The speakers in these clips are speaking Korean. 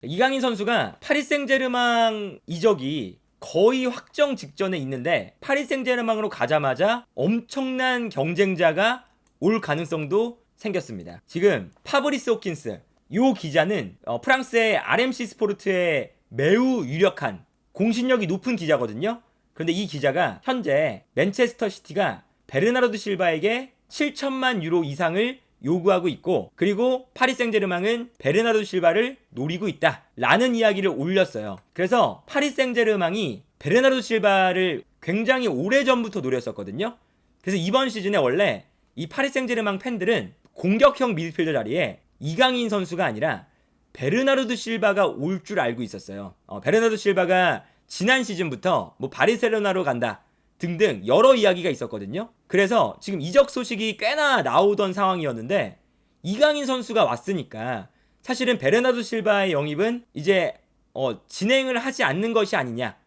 이강인 선수가 파리 생제르맹 이적이 거의 확정 직전에 있는데 파리 생제르맹으로 가자마자 엄청난 경쟁자가 올 가능성도 생겼습니다. 지금 파브리스 호킨스 요 기자는 프랑스의 RMC 스포르트에 매우 유력한 공신력이 높은 기자거든요. 그런데 이 기자가 현재 맨체스터 시티가 베르나르도 실바에게 7천만 유로 이상을 요구하고 있고, 그리고 파리 생제르맹은 베르나르도 실바를 노리고 있다 라는 이야기를 올렸어요. 그래서 파리 생제르맹이 베르나르도 실바를 굉장히 오래전부터 노렸었거든요. 그래서 이번 시즌에 원래 이 파리 생제르맹 팬들은 공격형 미드필더 자리에 이강인 선수가 아니라 베르나르도 실바가 올 줄 알고 있었어요. 베르나르도 실바가 지난 시즌부터 뭐 바르셀로나로 간다 등등 여러 이야기가 있었거든요. 그래서 지금 이적 소식이 꽤나 나오던 상황이었는데 이강인 선수가 왔으니까 사실은 베르나르도 실바의 영입은 이제 진행을 하지 않는 것이 아니냐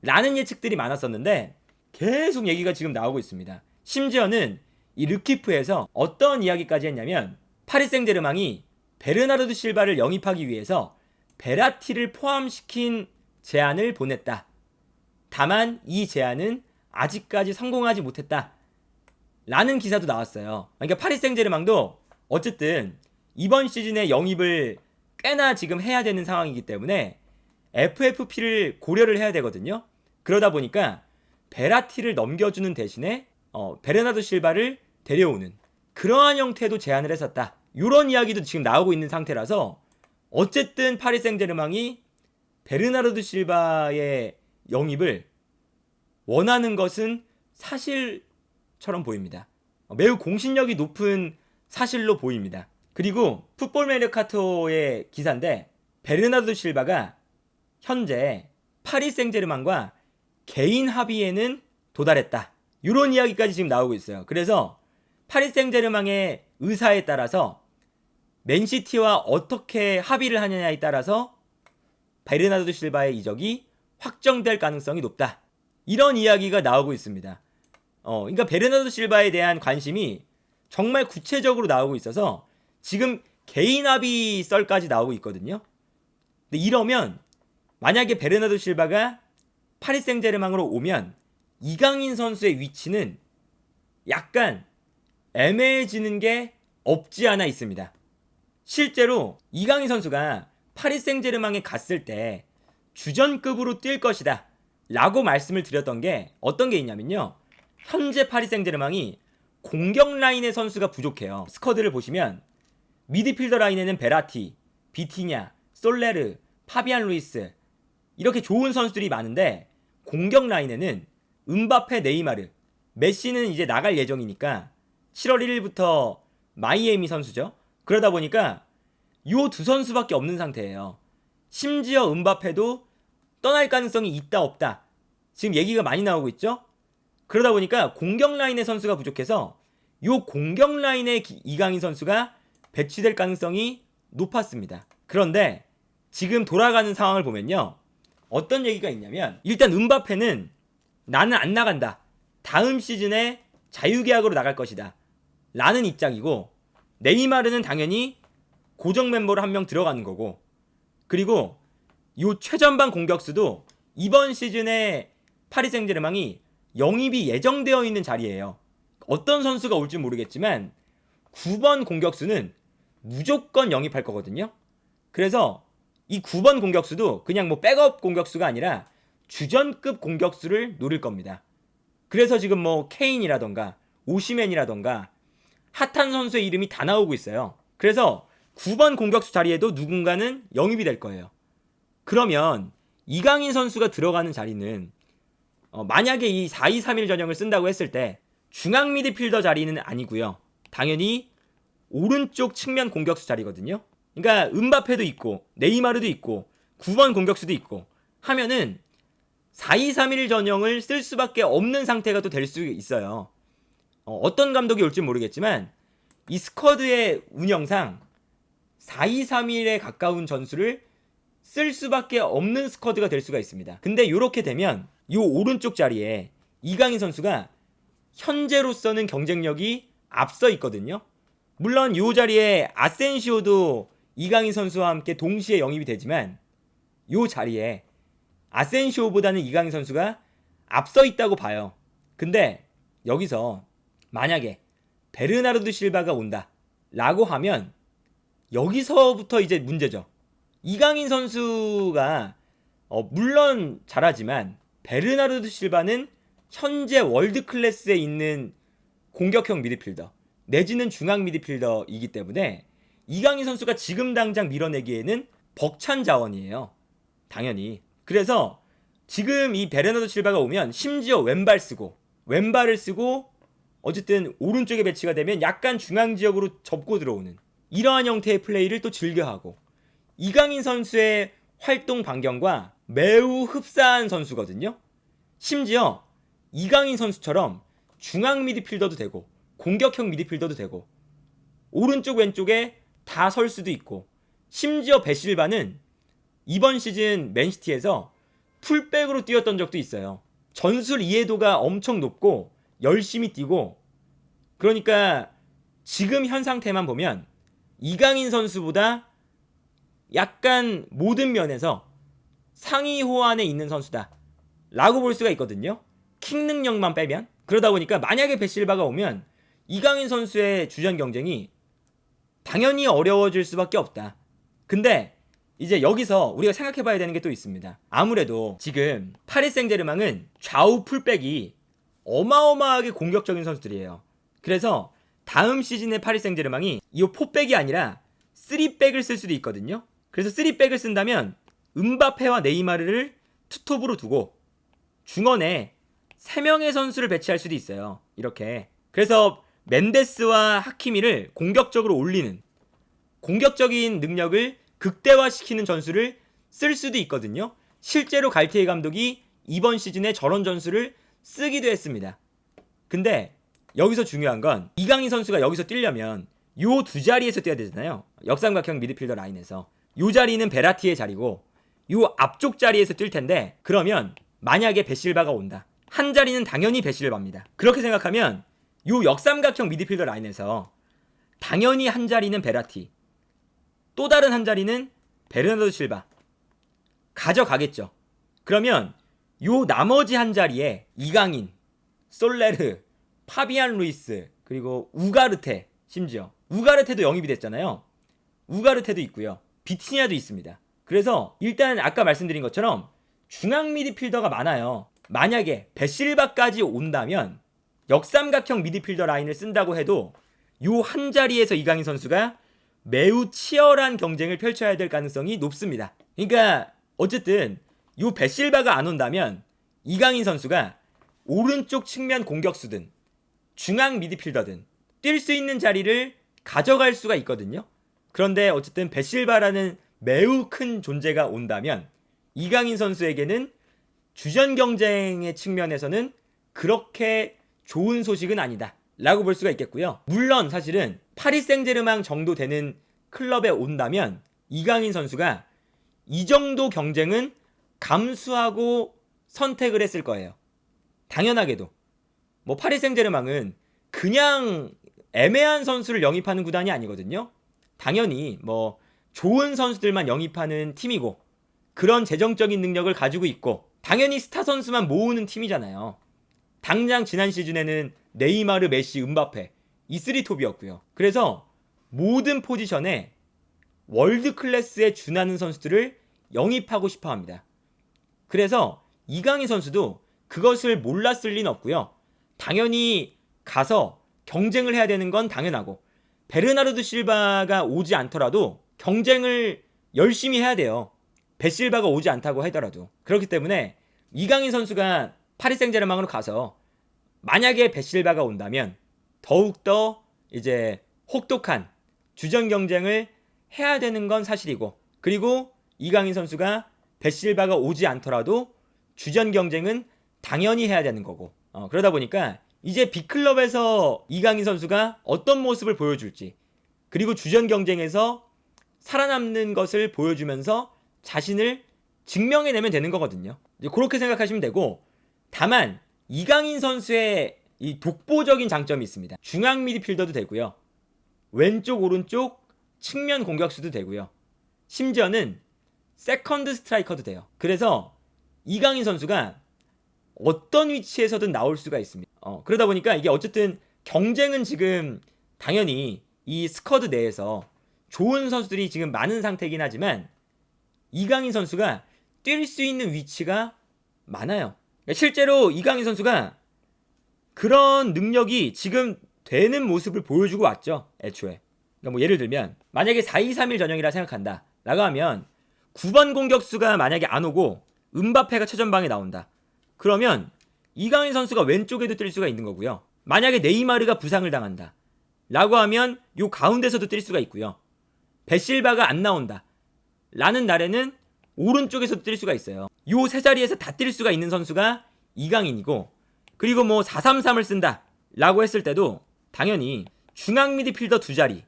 라는 예측들이 많았었는데 계속 얘기가 지금 나오고 있습니다. 심지어는 이 르키프에서 어떤 이야기까지 했냐면 파리 생제르맹이 베르나르도 실바를 영입하기 위해서 베라티를 포함시킨 제안을 보냈다. 다만 이 제안은 아직까지 성공하지 못했다 라는 기사도 나왔어요. 그러니까 파리 생제르맹도 어쨌든 이번 시즌에 영입을 꽤나 지금 해야 되는 상황이기 때문에 FFP를 고려를 해야 되거든요. 그러다 보니까 베라티를 넘겨주는 대신에 베르나르도 실바를 데려오는 그러한 형태도 제안을 했었다. 이런 이야기도 지금 나오고 있는 상태라서 어쨌든 파리 생제르맹이 베르나르도 실바의 영입을 원하는 것은 사실처럼 보입니다. 매우 공신력이 높은 사실로 보입니다. 그리고 풋볼 메르카토의 기사인데 베르나르도 실바가 현재 파리 생제르맹과 개인 합의에는 도달했다. 이런 이야기까지 지금 나오고 있어요. 그래서 파리 생제르맹의 의사에 따라서 맨시티와 어떻게 합의를 하느냐에 따라서 베르나르도 실바의 이적이 확정될 가능성이 높다. 이런 이야기가 나오고 있습니다. 그러니까 베르나르도 실바에 대한 관심이 정말 구체적으로 나오고 있어서 지금 개인 합의 썰까지 나오고 있거든요. 근데 이러면 만약에 베르나르도 실바가 파리 생제르맹으로 오면 이강인 선수의 위치는 약간 애매해지는 게 없지 않아 있습니다. 실제로 이강인 선수가 파리 생제르맹에 갔을 때 주전급으로 뛸 것이다 라고 말씀을 드렸던 게 어떤 게 있냐면요, 현재 파리 생제르맹이 공격 라인의 선수가 부족해요. 스쿼드를 보시면 미드필더 라인에는 베라티, 비티냐, 솔레르, 파비안 루이스 이렇게 좋은 선수들이 많은데 공격 라인에는 음바페, 네이마르, 메시는 이제 나갈 예정이니까 7월 1일부터 마이애미 선수죠. 그러다 보니까 요 두 선수밖에 없는 상태예요. 심지어 음바페도 떠날 가능성이 있다 없다 지금 얘기가 많이 나오고 있죠. 그러다 보니까 공격 라인의 선수가 부족해서 요 공격 라인의 이강인 선수가 배치될 가능성이 높았습니다. 그런데 지금 돌아가는 상황을 보면요, 어떤 얘기가 있냐면 일단 음바페는 나는 안 나간다, 다음 시즌에 자유계약으로 나갈 것이다 라는 입장이고, 네이마르는 당연히 고정 멤버로 한 명 들어가는 거고, 그리고 요 최전방 공격수도 이번 시즌에 파리 생제르맹이 영입이 예정되어 있는 자리예요. 어떤 선수가 올지 모르겠지만 9번 공격수는 무조건 영입할 거거든요. 그래서 이 9번 공격수도 그냥 뭐 백업 공격수가 아니라 주전급 공격수를 노릴 겁니다. 그래서 지금 뭐 케인이라던가 오시맨이라던가 핫한 선수의 이름이 다 나오고 있어요. 그래서 9번 공격수 자리에도 누군가는 영입이 될 거예요. 그러면 이강인 선수가 들어가는 자리는 만약에 이 4-2-3-1 전형을 쓴다고 했을 때 중앙 미드필더 자리는 아니고요, 당연히 오른쪽 측면 공격수 자리거든요. 그러니까 음바페도 있고 네이마르도 있고 9번 공격수도 있고 하면은 4-2-3-1 전형을 쓸 수밖에 없는 상태가 또 될 수 있어요. 어떤 감독이 올지 모르겠지만 이 스쿼드의 운영상 4-2-3-1에 가까운 전술을 쓸 수밖에 없는 스쿼드가 될 수가 있습니다. 근데 이렇게 되면 이 오른쪽 자리에 이강인 선수가 현재로서는 경쟁력이 앞서 있거든요. 물론 이 자리에 아센시오도 이강인 선수와 함께 동시에 영입이 되지만 이 자리에 아센시오보다는 이강인 선수가 앞서 있다고 봐요. 근데 여기서 만약에 베르나르도 실바가 온다 라고 하면 여기서부터 이제 문제죠. 이강인 선수가 물론 잘하지만 베르나르도 실바는 현재 월드 클래스에 있는 공격형 미드필더 내지는 중앙 미드필더이기 때문에 이강인 선수가 지금 당장 밀어내기에는 벅찬 자원이에요. 당연히. 그래서 지금 이 베르나르도 실바가 오면 심지어 왼발을 쓰고 어쨌든 오른쪽에 배치가 되면 약간 중앙 지역으로 접고 들어오는 이러한 형태의 플레이를 또 즐겨하고 이강인 선수의 활동 반경과 매우 흡사한 선수거든요. 심지어 이강인 선수처럼 중앙 미드필더도 되고 공격형 미드필더도 되고 오른쪽 왼쪽에 다 설 수도 있고 심지어 베실바는 이번 시즌 맨시티에서 풀백으로 뛰었던 적도 있어요. 전술 이해도가 엄청 높고 열심히 뛰고 그러니까 지금 현 상태만 보면 이강인 선수보다 약간 모든 면에서 상위 호환에 있는 선수다 라고 볼 수가 있거든요. 킥 능력만 빼면. 그러다 보니까 만약에 베실바가 오면 이강인 선수의 주전 경쟁이 당연히 어려워질 수밖에 없다. 근데 이제 여기서 우리가 생각해봐야 되는 게 또 있습니다. 아무래도 지금 파리 생제르맹은 좌우 풀백이 어마어마하게 공격적인 선수들이에요. 그래서 다음 시즌에 파리 생제르맹이 이 4백이 아니라 3백을 쓸 수도 있거든요. 그래서 3백을 쓴다면 음바페와 네이마르를 투톱으로 두고 중원에 3명의 선수를 배치할 수도 있어요. 이렇게. 그래서 멘데스와 하키미를 공격적으로 올리는 공격적인 능력을 극대화시키는 전술을 쓸 수도 있거든요. 실제로 갈티에 감독이 이번 시즌에 저런 전술을 쓰기도 했습니다. 근데 여기서 중요한 건 이강인 선수가 여기서 뛰려면 요 두 자리에서 뛰어야 되잖아요. 역삼각형 미드필더 라인에서. 요 자리는 베라티의 자리고 요 앞쪽 자리에서 뛸 텐데 그러면 만약에 베실바가 온다. 한 자리는 당연히 베실바입니다. 그렇게 생각하면 요 역삼각형 미드필더 라인에서 당연히 한 자리는 베라티, 또 다른 한 자리는 베르나르도 실바 가져가겠죠. 그러면 요 나머지 한 자리에 이강인, 솔레르, 파비안 루이스 그리고 우가르테 심지어 우가르테도 영입이 됐잖아요. 우가르테도 있고요. 비티냐도 있습니다. 그래서 일단 아까 말씀드린 것처럼 중앙 미드필더가 많아요. 만약에 베실바까지 온다면 역삼각형 미드필더 라인을 쓴다고 해도 요 한 자리에서 이강인 선수가 매우 치열한 경쟁을 펼쳐야 될 가능성이 높습니다. 그러니까 어쨌든 요 베실바가 안 온다면 이강인 선수가 오른쪽 측면 공격수든 중앙 미드필더든 뛸 수 있는 자리를 가져갈 수가 있거든요. 그런데 어쨌든 베실바라는 매우 큰 존재가 온다면 이강인 선수에게는 주전 경쟁의 측면에서는 그렇게 좋은 소식은 아니다 라고 볼 수가 있겠고요. 물론 사실은 파리 생제르맹 정도 되는 클럽에 온다면 이강인 선수가 이 정도 경쟁은 감수하고 선택을 했을 거예요. 당연하게도 뭐 파리 생제르맹은 그냥 애매한 선수를 영입하는 구단이 아니거든요. 당연히 뭐 좋은 선수들만 영입하는 팀이고 그런 재정적인 능력을 가지고 있고 당연히 스타 선수만 모으는 팀이잖아요. 당장 지난 시즌에는 네이마르, 메시, 음바페 이 3톱이었고요. 그래서 모든 포지션에 월드 클래스에 준하는 선수들을 영입하고 싶어 합니다. 그래서 이강인 선수도 그것을 몰랐을 리는 없고요. 당연히 가서 경쟁을 해야 되는 건 당연하고 베르나르도 실바가 오지 않더라도 경쟁을 열심히 해야 돼요. 베실바가 오지 않다고 하더라도. 그렇기 때문에 이강인 선수가 파리 생제르맹으로 가서 만약에 베실바가 온다면 더욱더 이제 혹독한 주전 경쟁을 해야 되는 건 사실이고 그리고 이강인 선수가 베실바가 오지 않더라도 주전 경쟁은 당연히 해야 되는 거고 그러다 보니까 이제 B클럽에서 이강인 선수가 어떤 모습을 보여줄지 그리고 주전 경쟁에서 살아남는 것을 보여주면서 자신을 증명해내면 되는 거거든요. 이제 그렇게 생각하시면 되고 다만 이강인 선수의 이 독보적인 장점이 있습니다. 중앙 미드필더도 되고요. 왼쪽 오른쪽 측면 공격수도 되고요. 심지어는 세컨드 스트라이커도 돼요. 그래서 이강인 선수가 어떤 위치에서든 나올 수가 있습니다. 그러다 보니까 이게 어쨌든 경쟁은 지금 당연히 이 스쿼드 내에서 좋은 선수들이 지금 많은 상태이긴 하지만 이강인 선수가 뛸 수 있는 위치가 많아요. 실제로 이강인 선수가 그런 능력이 지금 되는 모습을 보여주고 왔죠. 애초에. 그러니까 뭐 예를 들면 만약에 4-2-3-1 전형이라 생각한다 라고 하면 9번 공격수가 만약에 안 오고 음바페가 최전방에 나온다. 그러면 이강인 선수가 왼쪽에도 뛸 수가 있는 거고요. 만약에 네이마르가 부상을 당한다 라고 하면 요 가운데서도 뛸 수가 있고요. 베실바가 안 나온다 라는 날에는 오른쪽에서도 뛸 수가 있어요. 요 세 자리에서 다 뛸 수가 있는 선수가 이강인이고, 그리고 뭐 4-3-3을 쓴다 라고 했을 때도 당연히 중앙 미드필더 두 자리,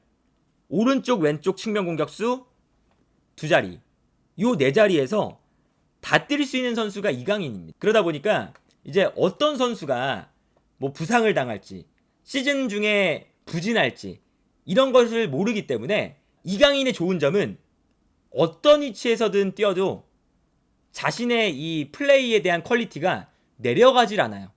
오른쪽 왼쪽 측면 공격수 두 자리, 요 네 자리에서 다 뛸 수 있는 선수가 이강인입니다. 그러다 보니까 이제 어떤 선수가 뭐 부상을 당할지, 시즌 중에 부진할지 이런 것을 모르기 때문에 이강인의 좋은 점은 어떤 위치에서든 뛰어도 자신의 이 플레이에 대한 퀄리티가 내려가질 않아요.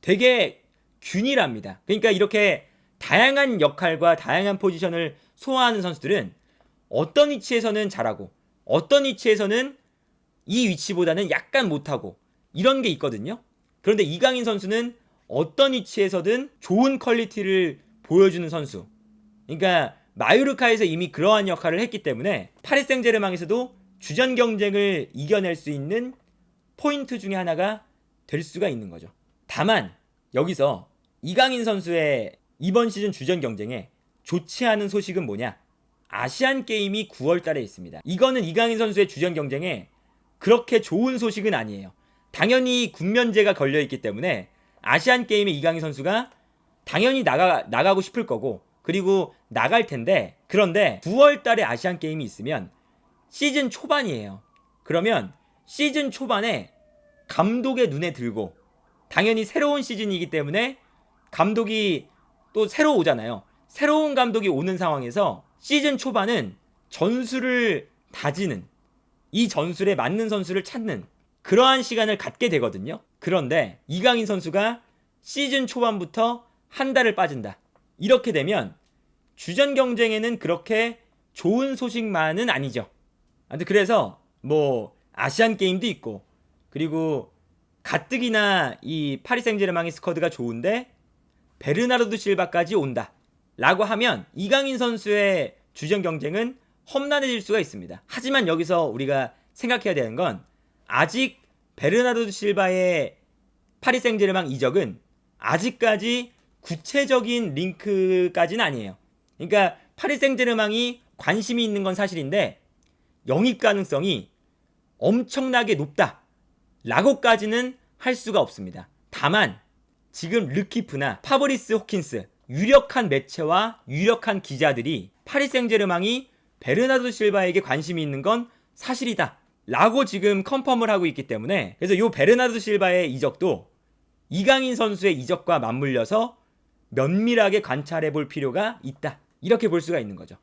되게 균일합니다. 그러니까 이렇게 다양한 역할과 다양한 포지션을 소화하는 선수들은 어떤 위치에서는 잘하고 어떤 위치에서는 이 위치보다는 약간 못하고 이런 게 있거든요. 그런데 이강인 선수는 어떤 위치에서든 좋은 퀄리티를 보여주는 선수. 그러니까 마요르카에서 이미 그러한 역할을 했기 때문에 파리 생제르맹에서도 주전 경쟁을 이겨낼 수 있는 포인트 중에 하나가 될 수가 있는 거죠. 다만 여기서 이강인 선수의 이번 시즌 주전 경쟁에 좋지 않은 소식은 뭐냐? 아시안 게임이 9월 달에 있습니다. 이거는 이강인 선수의 주전 경쟁에 그렇게 좋은 소식은 아니에요. 당연히 군면제가 걸려있기 때문에 아시안 게임에 이강인 선수가 당연히 나가고 싶을 거고, 그리고 나갈 텐데, 그런데 9월 달에 아시안 게임이 있으면 시즌 초반이에요. 그러면 시즌 초반에 감독의 눈에 들고, 당연히 새로운 시즌이기 때문에 감독이 또 새로 오잖아요. 새로운 감독이 오는 상황에서 시즌 초반은 전술을 다지는, 이 전술에 맞는 선수를 찾는 그러한 시간을 갖게 되거든요. 그런데 이강인 선수가 시즌 초반부터 한 달을 빠진다. 이렇게 되면 주전 경쟁에는 그렇게 좋은 소식만은 아니죠. 아무튼 그래서 뭐 아시안 게임도 있고, 그리고 가뜩이나 이 파리 생제르맹의 스쿼드가 좋은데 베르나르도 실바까지 온다 라고 하면 이강인 선수의 주전 경쟁은 험난해질 수가 있습니다. 하지만 여기서 우리가 생각해야 되는 건, 아직 베르나르도 실바의 파리 생제르맹 이적은 아직까지 구체적인 링크까지는 아니에요. 그러니까 파리 생제르맹이 관심이 있는 건 사실인데 영입 가능성이 엄청나게 높다 라고까지는 할 수가 없습니다. 다만 지금 르키프나 파브리스 호킨스, 유력한 매체와 유력한 기자들이 파리 생제르맹이 베르나르도 실바에게 관심이 있는 건 사실이다 라고 지금 컨펌을 하고 있기 때문에, 그래서 요 베르나르도 실바의 이적도 이강인 선수의 이적과 맞물려서 면밀하게 관찰해 볼 필요가 있다, 이렇게 볼 수가 있는 거죠.